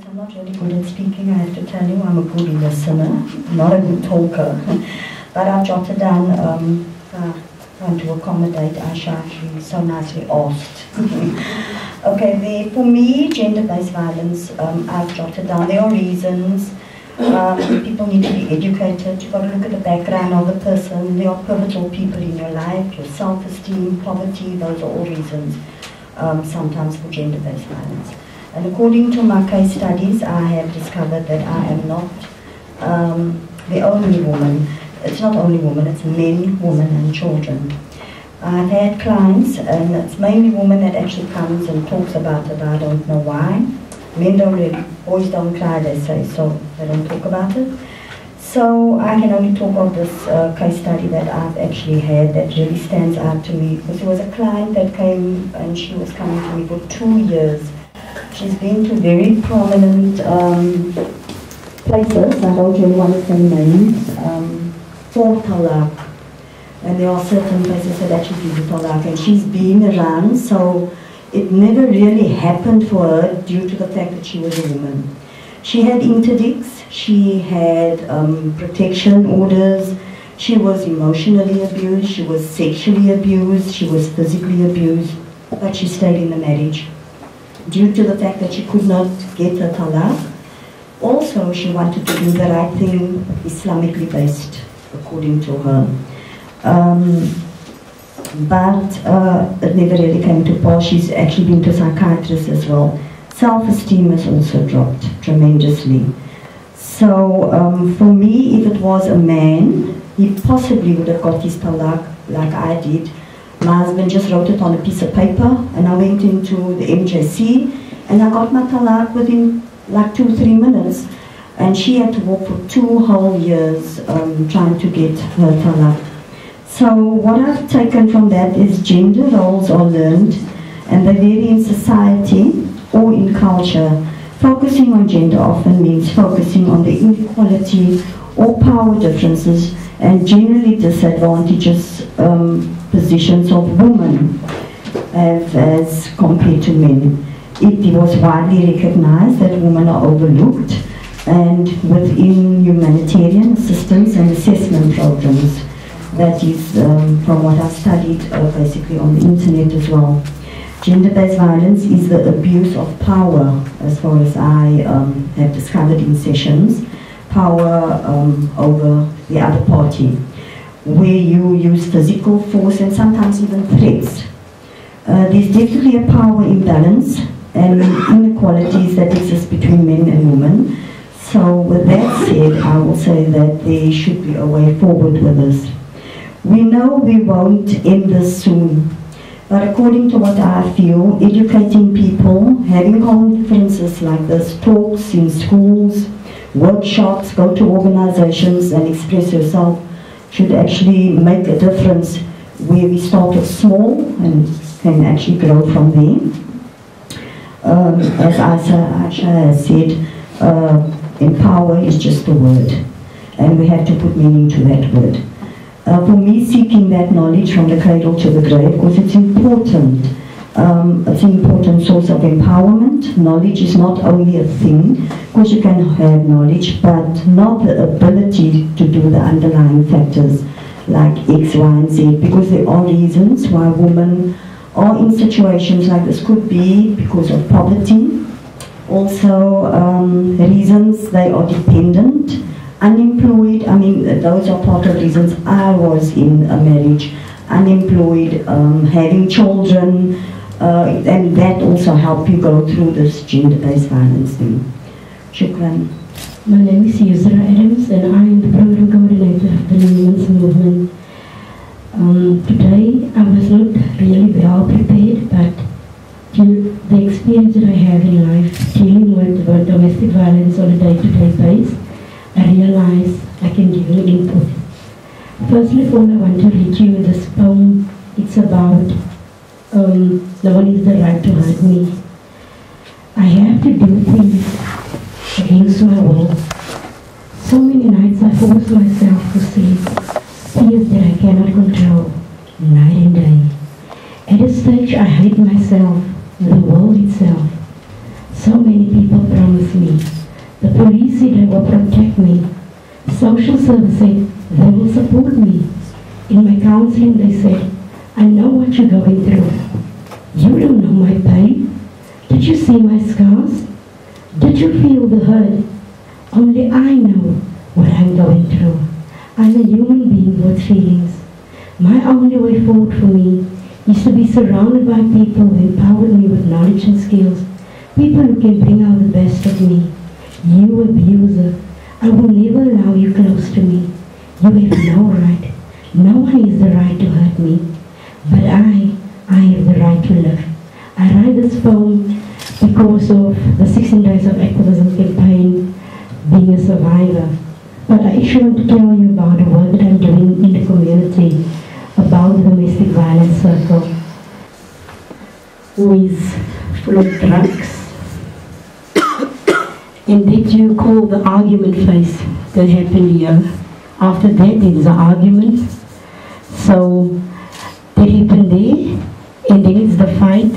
I'm not really good at speaking, I have to tell you. I'm a good listener, not a good talker. But I've jotted down, trying to accommodate Aisha, she so nicely asked. Okay, for me, gender-based violence, I've jotted down, there are reasons. People need to be educated. You've got to look at the background of the person. There are pivotal people in your life, your self-esteem, poverty, those are all reasons sometimes for gender-based violence. And according to my case studies, I have discovered that I am not the only woman. It's not only women, it's men, women and children. I've had clients, and it's mainly women that actually comes and talks about it. I don't know why. Men don't really, boys don't cry, they say, so they don't talk about it. So I can only talk of this case study that I've actually had that really stands out to me. Because there was a client that came, and she was coming to me for 2 years. She's been to very prominent places, I don't really want to say names, for talaq. And there are certain places that actually give you talaq, and she's been around, so it never really happened for her due to the fact that she was a woman. She had interdicts, she had protection orders, she was emotionally abused, she was sexually abused, she was physically abused, but she stayed in the marriage due to the fact that she could not get her talaq. Also, she wanted to do the right thing, Islamically based, according to her. But it never really came to pass. She's actually been to psychiatrists as well. Self-esteem has also dropped tremendously. So for me, if it was a man, he possibly would have got his talaq like I did. My husband just wrote it on a piece of paper, and I went into the MJC, and I got my talaq within like 2-3 minutes. And she had to walk for 2 whole years trying to get her talaq. So what I've taken from that is gender roles are learned, and they vary in society or in culture. Focusing on gender often means focusing on the inequality or power differences and generally disadvantages positions of women as compared to men. It was widely recognized that women are overlooked, and within humanitarian assistance and assessment programs. That is from what I've studied basically on the internet as well. Gender-based violence is the abuse of power, as far as I have discovered in sessions, power over the other party, where you use physical force and sometimes even threats. There's definitely a power imbalance and inequalities that exist between men and women. So with that said, I will say that there should be a way forward with this. We know we won't end this soon, but according to what I feel, educating people, having conferences like this, talks in schools, workshops, go to organizations and express yourself should actually make a difference where we start off small and can actually grow from there. As Aisha has said, empower is just a word, and we have to put meaning to that word. For me, seeking that knowledge from the cradle to the grave, because it's important. It's an important source of empowerment. Knowledge is not only a thing, because you can have knowledge, but not the ability to do the underlying factors like X, Y, and Z, because there are reasons why women are in situations like this. Could be because of poverty, also reasons they are dependent, unemployed. I mean, those are part of reasons. I was in a marriage, unemployed, having children, and that also helped you go through this gender-based violence thing. Shukran. My name is Yusra Adams, and I am the program coordinator of the Women's Movement. Today, I was not really well prepared, but due to the experience that I have in life, dealing with domestic violence on a day-to-day basis, I realize I can give you input. Firstly of all, I want to read you this poem. It's about no one has the right to hurt me. I have to do things against my will. So many nights I force myself to sleep, fears that I cannot control, night and day. At a stage I hate myself, the world itself. So many people promise me Police said they will protect me. Social service said they will support me. In my counseling they said, I know what you're going through. You don't know my pain. Did you see my scars? Did you feel the hurt? Only I know what I'm going through. I'm a human being with feelings. My only way forward for me is to be surrounded by people who empower me with knowledge and skills. People who can bring out the best of me. You abuser, I will never allow you close to me. You have no right. No one has the right to hurt me. But I have the right to live. I write this poem because of the 16 Days of Activism campaign, being a survivor. But I actually want to tell you about the work that I'm doing in the community about the domestic violence circle, who is full of drugs. And that you call the argument phase that happened here. After that, there is an argument. So that happened there, and then it's the fight.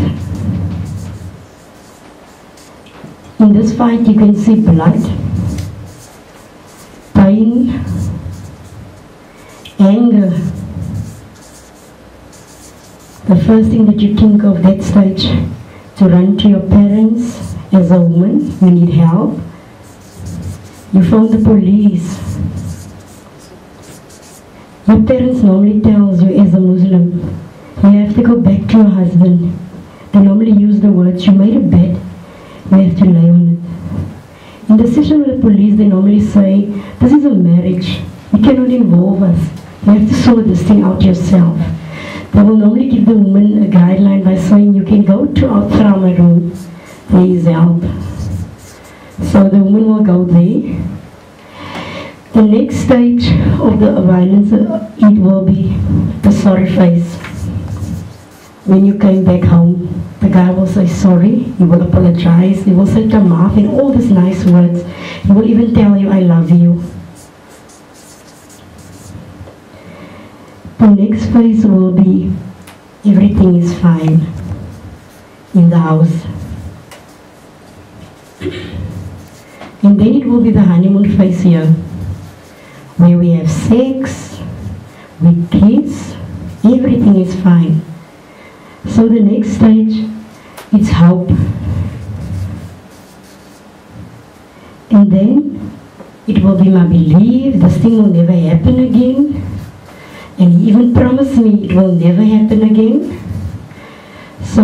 In this fight, you can see blood, pain, anger. The first thing that you think of that stage, to run to your parents. As a woman, you need help. You phone the police. Your parents normally tells you as a Muslim, you have to go back to your husband. They normally use the words, you made a bed, you have to lay on it. In the session with the police, they normally say, this is a marriage. You cannot involve us. You have to sort this thing out yourself. They will normally give the woman a guideline by saying, you can go to our trauma room. There is help. So the woman will go there. The next stage of the violence, it will be the sorry face. When you came back home, the guy will say sorry, he will apologize, he will say tamaf and all these nice words. He will even tell you, I love you. The next phase will be, everything is fine in the house. And then it will be the honeymoon phase here, where we have sex, we kiss, everything is fine. So the next stage, it's hope. And then it will be my belief, this thing will never happen again. And he even promised me it will never happen again. So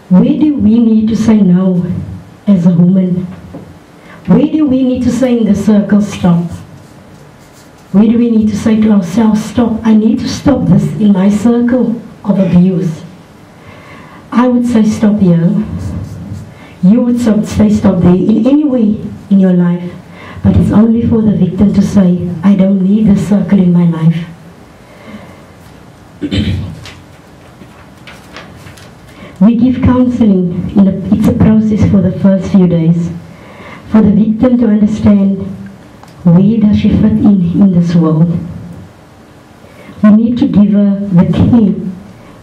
where do we need to say no as a woman? Where do we need to say in the circle, stop? Where do we need to say to ourselves, stop, I need to stop this in my circle of abuse? I would say stop here. You would say stop there, in any way in your life. But it's only for the victim to say, I don't need this circle in my life. We give counseling, it's a process for the first few days. For the victim to understand, where does she fit in this world? We need to give her the key,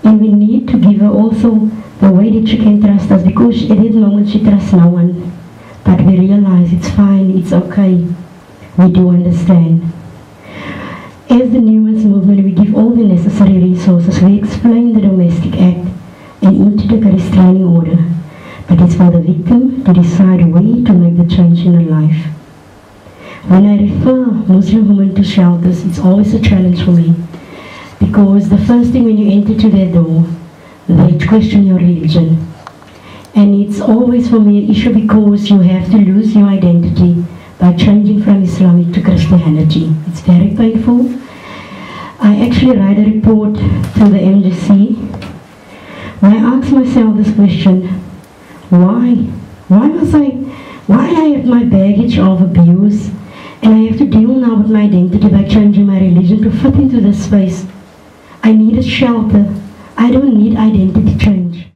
and we need to give her also the way that she can trust us, because at this moment she trusts no one. But we realize it's fine, it's okay. We do understand. As the Newman's movement, we give all the necessary resources. We explain the Domestic Act and into the restraining order. But it's for the victim to decide where to make the change in her life. When I refer Muslim women to shelters, it's always a challenge for me. Because the first thing when you enter to their door, they question your religion. And it's always for me an issue because you have to lose your identity by changing from Islamic to Christianity. It's very painful. I actually write a report to the MGC where I ask myself this question, why? Why I have my baggage of abuse and I have to deal now with my identity by changing my religion to fit into this space? I need a shelter. I don't need identity change.